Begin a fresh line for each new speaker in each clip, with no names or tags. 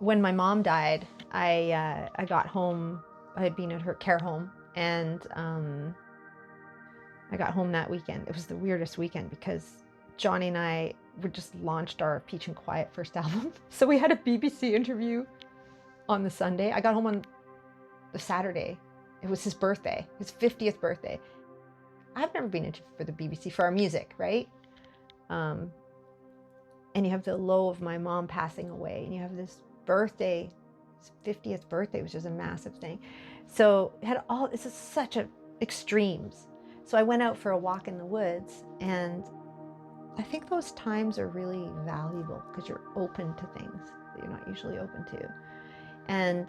When my mom died, I got home. I had been at her care home, and I got home that weekend. It was the weirdest weekend because Johnny and I were just launched our Peach and Quiet first album. So we had a BBC interview on the Sunday. I got home on the Saturday. It was his birthday, his 50th birthday. I've never been interviewed for the BBC for our music, right? And you have the low of my mom passing away, and you have this birthday, his 50th birthday, which is a massive thing. So it had all, this is such a extremes. So I went out for a walk in the woods, and I think those times are really valuable because you're open to things that you're not usually open to. And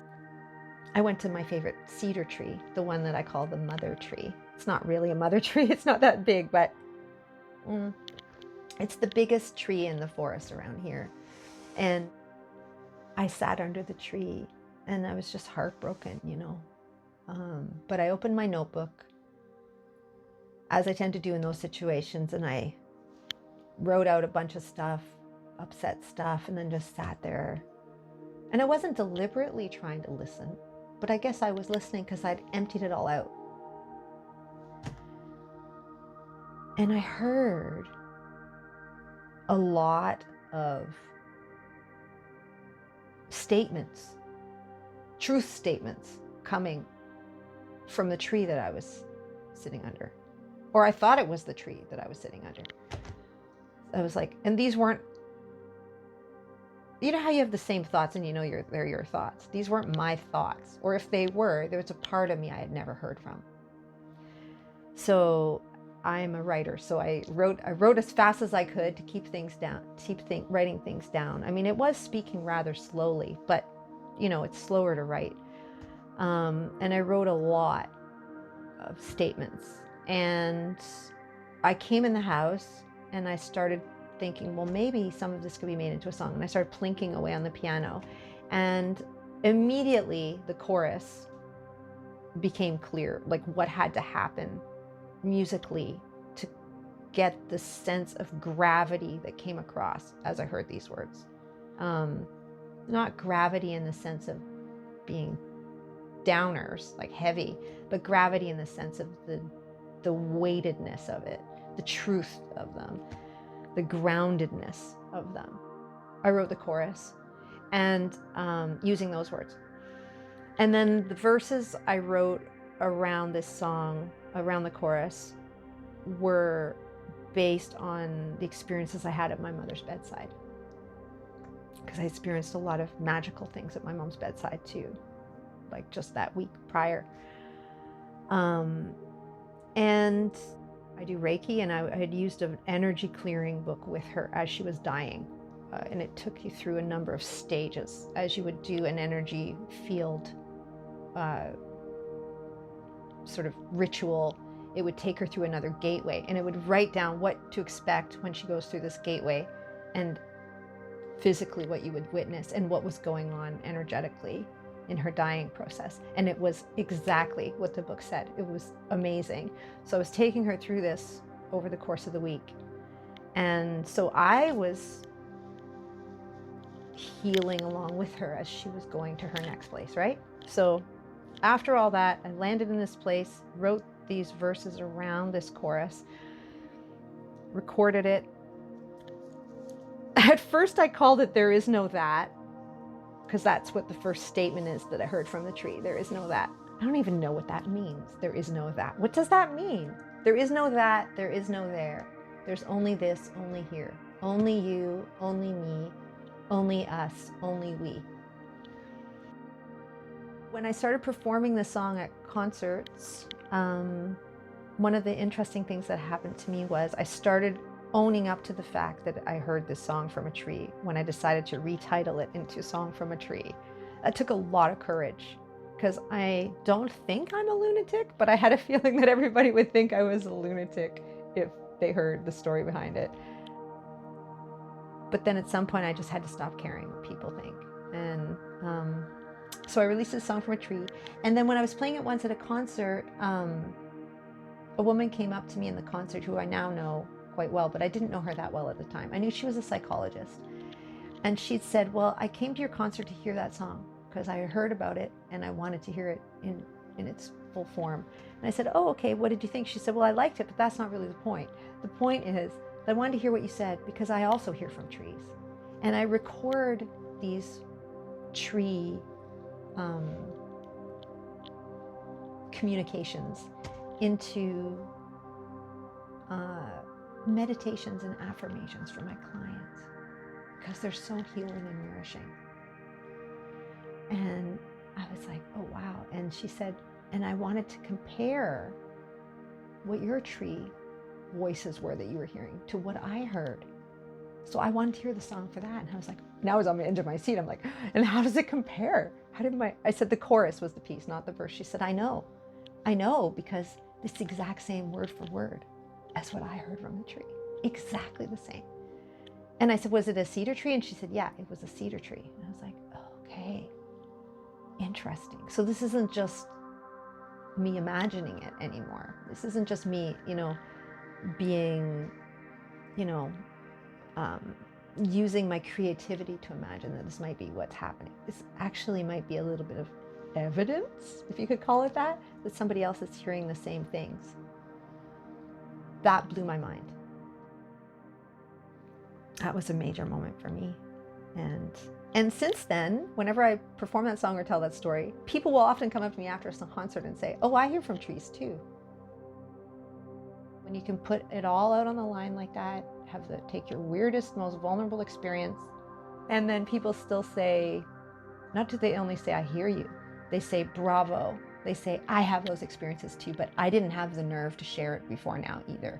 I went to my favorite cedar tree, the one that I call the mother tree. It's not really a mother tree, it's not that big, but it's the biggest tree in the forest around here. And I sat under the tree and I was just heartbroken, you know. But I opened my notebook, as I tend to do in those situations, and I wrote out a bunch of stuff, upset stuff, and then just sat there. And I wasn't deliberately trying to listen, but I guess I was listening because I'd emptied it all out. And I heard a lot of statements, truth statements coming from the tree that I was sitting under. Or I thought it was the tree that I was sitting under. I was like, and these weren't, you know how you have the same thoughts and you know they're your thoughts. These weren't my thoughts. Or if they were, there was a part of me I had never heard from. So I'm a writer, so I wrote as fast as I could to keep things down, writing things down. I mean, it was speaking rather slowly, but you know, it's slower to write. And I wrote a lot of statements. And I came in the house and I started thinking, well, maybe some of this could be made into a song. And I started plinking away on the piano. And immediately the chorus became clear, like what had to happen musically to get the sense of gravity that came across as I heard these words. Not gravity in the sense of being downers, like heavy, but gravity in the sense of the weightedness of it, the truth of them, the groundedness of them. I wrote the chorus and using those words. And then the verses I wrote around this song, around the chorus, were based on the experiences I had at my mother's bedside. Because I experienced a lot of magical things at my mom's bedside too, like just that week prior. And I do Reiki, and I had used an energy clearing book with her as she was dying. And it took you through a number of stages as you would do an energy field sort of ritual. It would take her through another gateway, and it would write down what to expect when she goes through this gateway, and physically what you would witness and what was going on energetically in her dying process. And it was exactly what the book said. It was amazing. So I was taking her through this over the course of the week. And so I was healing along with her as she was going to her next place, right? So after all that, I landed in this place, wrote these verses around this chorus, recorded it. At first I called it There Is No That, because that's what the first statement is that I heard from the tree. There is no that. I don't even know what that means. There is no that. What does that mean? There is no that. There is no there. There's only this, only here. Only you, only me, only us, only we. When I started performing this song at concerts, one of the interesting things that happened to me was I started owning up to the fact that I heard this song from a tree when I decided to retitle it into Song from a Tree. That took a lot of courage because I don't think I'm a lunatic, but I had a feeling that everybody would think I was a lunatic if they heard the story behind it. But then at some point I just had to stop caring what people think. And so I released this Song from a Tree. And then when I was playing it once at a concert, a woman came up to me in the concert who I now know quite well, but I didn't know her that well at the time. I knew she was a psychologist. And she'd said, well, I came to your concert to hear that song because I heard about it and I wanted to hear it in its full form. And I said, oh, okay, what did you think? She said, well, I liked it, but that's not really the point. The point is that I wanted to hear what you said because I also hear from trees. And I record these tree communications into meditations and affirmations for my clients because they're so healing and nourishing. And I was like, oh, wow. And she said, and I wanted to compare what your tree voices were that you were hearing to what I heard. So I wanted to hear the song for that. And I was like, now I was on the edge of my seat. I'm like, and how does it compare? I said the chorus was the piece, not the verse. She said, I know because it's the exact same word for word as what I heard from the tree. Exactly the same. And I said, was it a cedar tree? And she said, yeah, it was a cedar tree. And I was like, okay, interesting. So this isn't just me imagining it anymore. This isn't just me, being, using my creativity to imagine that this might be what's happening. This actually might be a little bit of evidence, if you could call it that somebody else is hearing the same things. That blew my mind. That was a major moment for me. And since then, whenever I perform that song or tell that story, people will often come up to me after a concert and say, oh, I hear from trees too. When you can put it all out on the line like that, take your weirdest, most vulnerable experience, and then people still say, not do they only say, I hear you, they say, bravo. They say, I have those experiences too, but I didn't have the nerve to share it before now either.